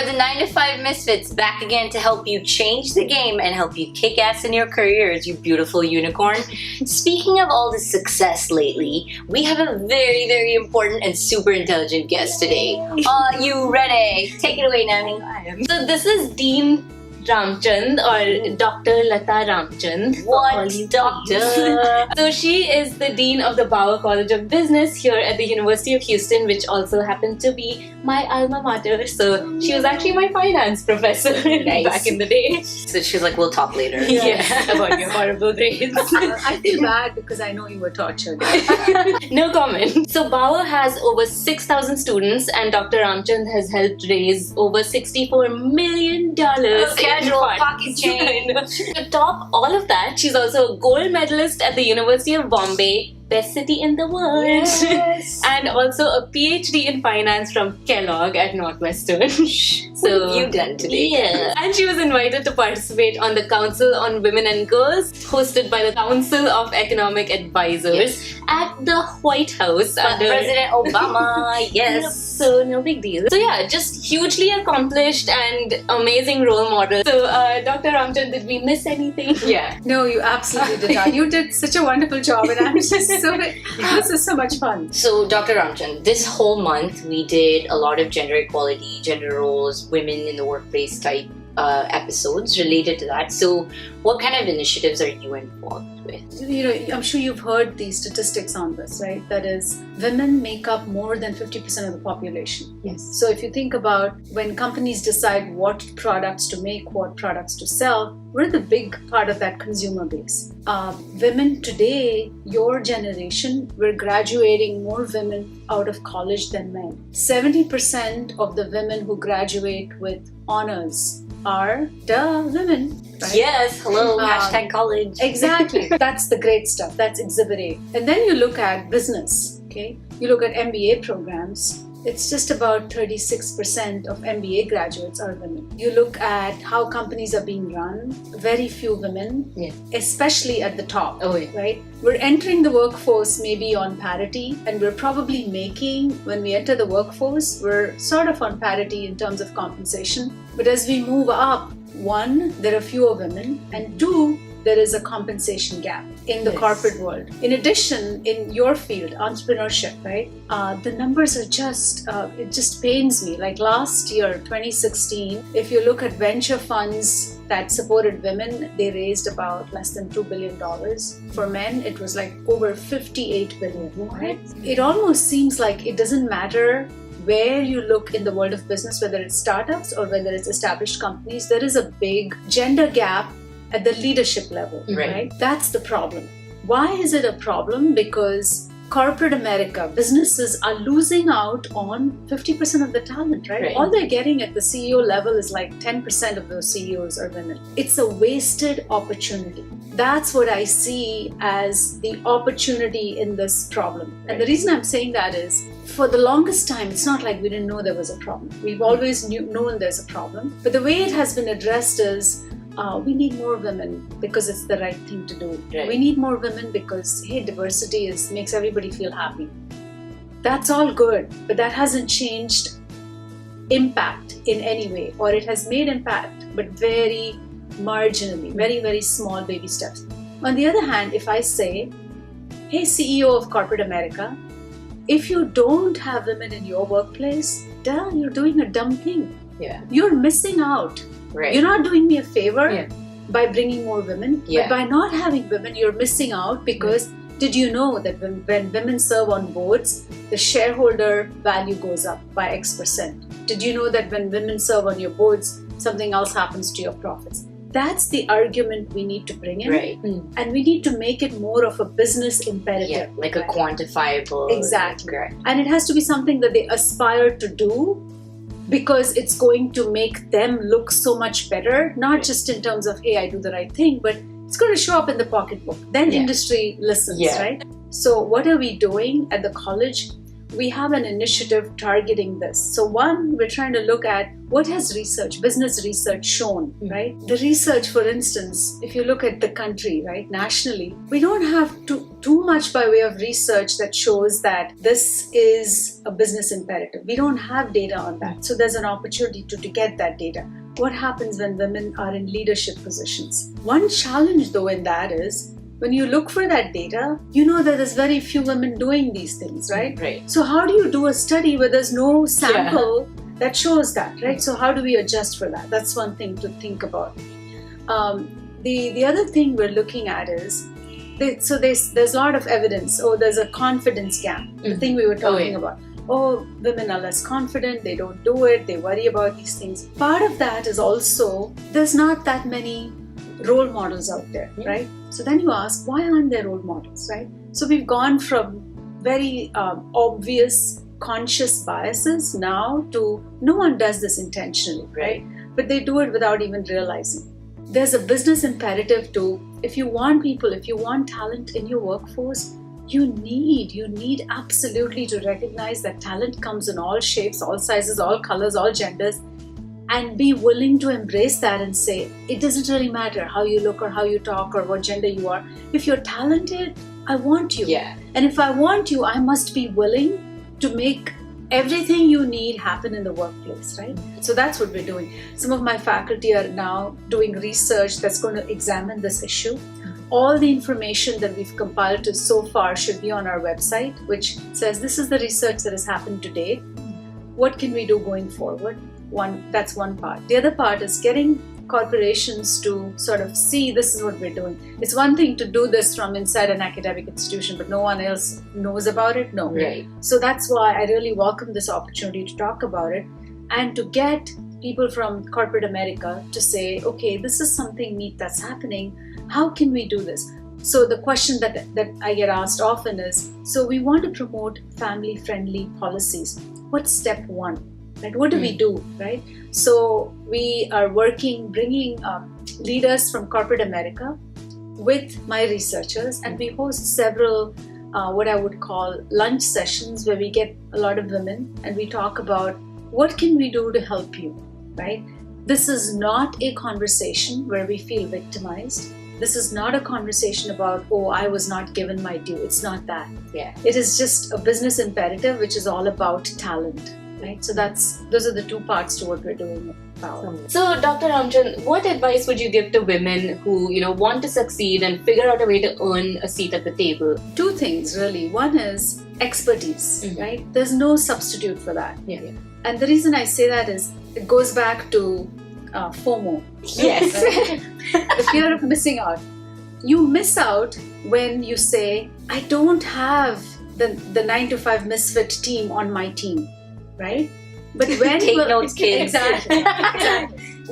We're the 9 to 5 Misfits, back again to help you change the game and help you kick ass in your careers, you beautiful unicorn. Speaking of all the success lately, we have a very, very important and super intelligent guest today. Are you ready? Take it away, Nani. I am. So this is Dean Ramchand or Dr. Latha Ramchand. What doctor? So she is the Dean of the Bauer College of Business here at the University of Houston, which also happened to be my alma mater. So she was actually my finance professor back in the day. So she's like, we'll talk later. Yeah, about your horrible grades. I feel bad because I know you were tortured. No comment. So Bauer has over 6,000 students and Dr. Ramchand has helped raise over $64 million. Casual pocket change. To top all of that, she's also a gold medalist at the University of Bombay, best city in the world, and also a PhD in finance from Kellogg at Northwestern. What have you done today? Yeah. And she was invited to participate on the Council on Women and Girls, hosted by the Council of Economic Advisors at the White House under President Obama. Yes. So no big deal. So yeah, just hugely accomplished and amazing role model. So Dr. Ramchand, did we miss anything? Yeah. No, you absolutely did not. You did such a wonderful job, and I'm just this is so much fun. So, Dr. Ramchand, this whole month we did a lot of gender equality, gender roles, women in the workplace type episodes related to that. So, what kind of initiatives are you involved with? You know, I'm sure you've heard these statistics on this, right? That is, women make up more than 50% of the population. Yes. So if you think about when companies decide what products to make, what products to sell, we're the big part of that consumer base. Women today, your generation, we're graduating more women out of college than men. 70% of the women who graduate with honors are women. Right? Yes, hello, hashtag college. Exactly. That's the great stuff. That's Exhibit A. And then you look at business, okay? You look at MBA programs. It's just about 36% of MBA graduates are women. You look at how companies are being run, very few women, especially at the top, right? We're entering the workforce maybe on parity, and we're probably making, when we enter the workforce, we're sort of on parity in terms of compensation. But as we move up, one, there are fewer women, and two, there is a compensation gap in the corporate world. In addition, in your field, entrepreneurship, right? The numbers are just, it just pains me. Like last year, 2016, if you look at venture funds that supported women, they raised about less than $2 billion. For men, it was like over $58 billion, right? It almost seems like it doesn't matter where you look in the world of business, whether it's startups or whether it's established companies, there is a big gender gap at the leadership level, right? That's the problem. Why is it a problem? Because corporate America, businesses are losing out on 50% of the talent, right? All they're getting at the CEO level is like 10% of those CEOs are women. It's a wasted opportunity. That's what I see as the opportunity in this problem. And the reason I'm saying that is, for the longest time, it's not like we didn't know there was a problem. We've always known there's a problem. But the way it has been addressed is, we need more women because it's the right thing to do. We need more women because, hey, diversity makes everybody feel happy. That's all good, but that hasn't changed impact in any way, or it has made impact, but very marginally, very, very small baby steps. On the other hand, if I say, hey, CEO of corporate America, if you don't have women in your workplace, you're doing a dumb thing. You're missing out. You're not doing me a favor by bringing more women, but by not having women, you're missing out because did you know that when women serve on boards, the shareholder value goes up by X%? Did you know that when women serve on your boards, something else happens to your profits? That's the argument we need to bring in. And we need to make it more of a business imperative. Like a quantifiable. Exactly. And it has to be something that they aspire to do, because it's going to make them look so much better, not just in terms of, hey, I do the right thing, but it's going to show up in the pocketbook. Then industry listens, right? So what are we doing at the college? we have an initiative targeting this. So one, we're trying to look at what has business research shown, right? The research, for instance, if you look at the country, right, nationally, we don't have too much by way of research that shows that this is a business imperative. We don't have data on that. So there's an opportunity to get that data. What happens when women are in leadership positions? One challenge though in that is, when you look for that data, you know that there's very few women doing these things, right? Right. So how do you do a study where there's no sample that shows that, right? So how do we adjust for that? That's one thing to think about. The other thing we're looking at is, there's a lot of evidence. Oh, there's a confidence gap. The thing we were talking about. Oh, women are less confident, they don't do it, they worry about these things. Part of that is also, there's not that many role models out there, right? So then you ask, why aren't there role models, right? So we've gone from very obvious conscious biases now to no one does this intentionally, right? But they do it without even realizing. There's a business imperative to, if you want talent in your workforce, you need absolutely to recognize that talent comes in all shapes, all sizes, all colors, all genders, and be willing to embrace that and say, it doesn't really matter how you look or how you talk or what gender you are. If you're talented, I want you. Yeah. And if I want you, I must be willing to make everything you need happen in the workplace, right? So that's what we're doing. Some of my faculty are now doing research that's going to examine this issue. All the information that we've compiled to so far should be on our website, which says this is the research that has happened to date. What can we do going forward? That's one part. The other part is getting corporations to sort of see this is what we're doing. It's one thing to do this from inside an academic institution, but no one else knows about it. No. Right. So that's why I really welcome this opportunity to talk about it and to get people from corporate America to say, okay, this is something neat that's happening. How can we do this? So the question that I get asked often is, so we want to promote family-friendly policies. What's step one? Right? What do we do, right? So we are bringing leaders from corporate America with my researchers, and we host several what I would call lunch sessions where we get a lot of women and we talk about what can we do to help you, right? This is not a conversation where we feel victimized. This is not a conversation about, oh, I was not given my due. It's not that. Yeah. It is just a business imperative which is all about talent. Right? So those are the two parts to what we're doing at Bauer. So, Dr. Ramchand, what advice would you give to women who want to succeed and figure out a way to earn a seat at the table? Two things really. One is expertise, right? There's no substitute for that. Yeah. And the reason I say that is it goes back to FOMO. Yes. Right? The fear of missing out. You miss out when you say, I don't have the 9-to-5 misfit team on my team. Right? But when Take notes, kids. Exactly.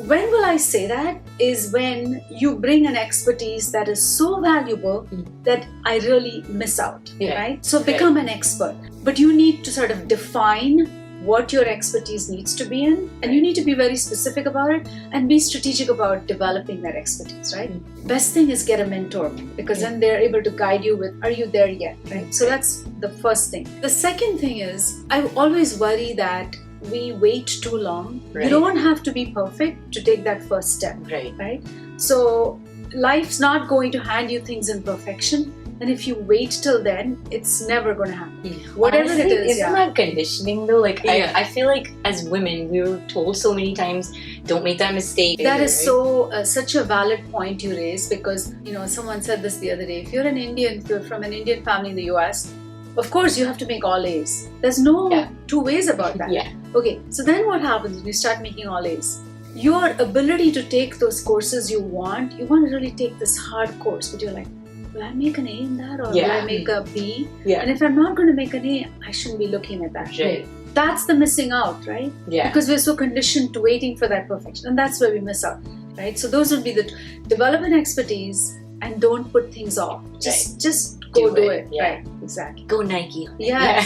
When will I say that? Is when you bring an expertise that is so valuable that I really miss out. Right? So become an expert. But you need to sort of define what your expertise needs to be in, and you need to be very specific about it and be strategic about developing that expertise, right? Best thing is get a mentor, because then they're able to guide you with, are you there yet, right? So that's the first thing. The second thing is, I always worry that we wait too long. Right. You don't have to be perfect to take that first step, right? So life's not going to hand you things in perfection. And if you wait till then, it's never going to happen. Whatever Honestly, it is. Isn't that conditioning though? Like, Yeah. I feel like as women, we were told so many times, don't make that mistake. That is such a valid point you raise, because, someone said this the other day. If you're an Indian, if you're from an Indian family in the US, of course you have to make all A's. There's no two ways about that. Yeah. Okay, so then what happens when you start making all A's? Your ability to take those courses you want to really take this hard course, but you're like, will I make an A in that, or will I make a B? Yeah. And if I'm not going to make an A, I shouldn't be looking at that. Right. That's the missing out, right? Yeah. Because we're so conditioned to waiting for that perfection, and that's where we miss out, right? So those would be the development expertise, and don't put things off. Just go do it. Yeah. Right? Exactly. Go Nike. Yes.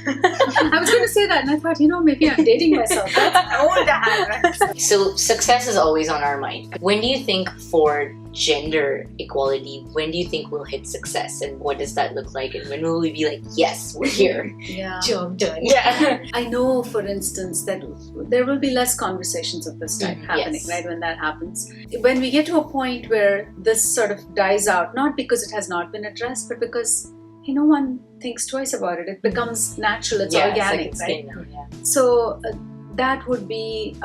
I was going to say that, and I thought, maybe I'm dating myself. That's old to have, right? So success is always on our mind. When do you think for gender equality, when do you think we'll hit success, and what does that look like, and when will we be like, yes, we're here? Yeah. Job done. Yeah. I know, for instance, that there will be less conversations of this type happening, yes. right, when that happens. When we get to a point where this sort of dies out, not because it has not been addressed, but because no one thinks twice about it. It becomes natural, it's organic, it's like right? now, yeah. So that would be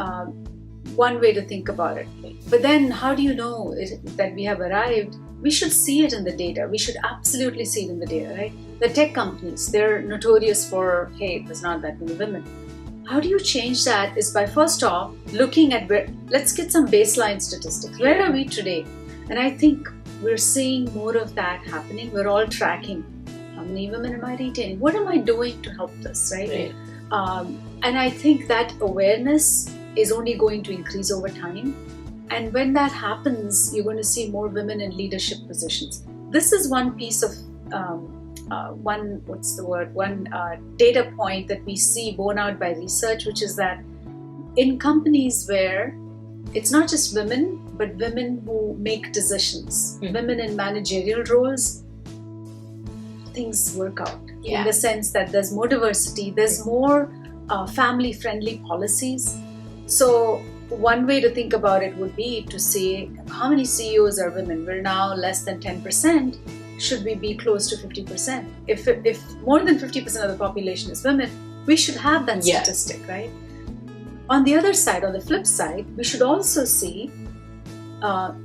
one way to think about it. But then how do you know that we have arrived? We should see it in the data. We should absolutely see it in the data, right? The tech companies, they're notorious for, hey, there's not that many women. How do you change that is by first off looking at let's get some baseline statistics. Where are we today? And I think we're seeing more of that happening. We're all tracking. How many women am I retaining? What am I doing to help this, right? And I think that awareness is only going to increase over time. And when that happens, you're going to see more women in leadership positions. This is one piece of one data point that we see borne out by research, which is that in companies where it's not just women, but women who make decisions, women in managerial roles, things work out in the sense that there's more diversity, there's more family-friendly policies. So one way to think about it would be to say, how many CEOs are women? We're now less than 10%. Should we be close to 50%? If more than 50% of the population is women, we should have that statistic, right? On the other side, on the flip side, we should also see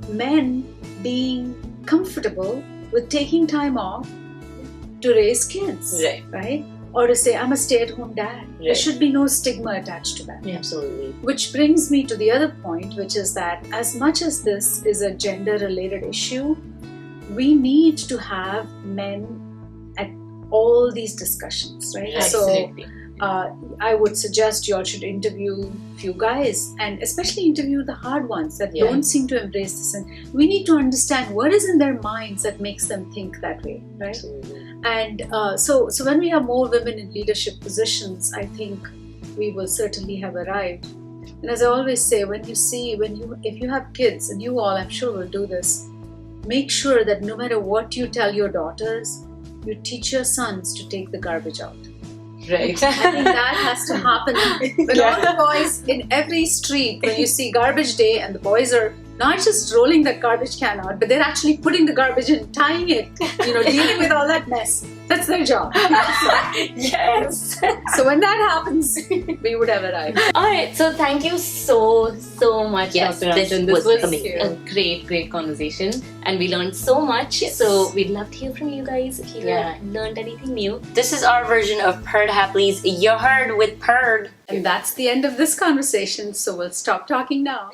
men being comfortable with taking time off to raise kids, right? Or to say, I'm a stay-at-home dad. There should be no stigma attached to that. Absolutely. Which brings me to the other point, which is that as much as this is a gender-related issue, we need to have men at all these discussions, right? Absolutely. So I would suggest you all should interview a few guys, and especially interview the hard ones that don't seem to embrace this. And we need to understand what is in their minds that makes them think that way, right? Absolutely. And so when we have more women in leadership positions, I think we will certainly have arrived. And as I always say, if you have kids, and you all, I'm sure, will do this, make sure that no matter what you tell your daughters, you teach your sons to take the garbage out. Right. I think that has to happen. When all the boys in every street, when you see garbage day, and the boys are not just rolling that garbage can out, but they're actually putting the garbage in, tying it, dealing with all that mess. That's their job. Yes. So when that happens, we would have arrived. Alright, so thank you so much, Yes, Dr. Ramchand. this This was was amazing. a great conversation, and we learned so much. Yes. So we'd love to hear from you guys if you learned anything new. This is our version of Perd Hapley's You Heard with Perd. And that's the end of this conversation, so we'll stop talking now.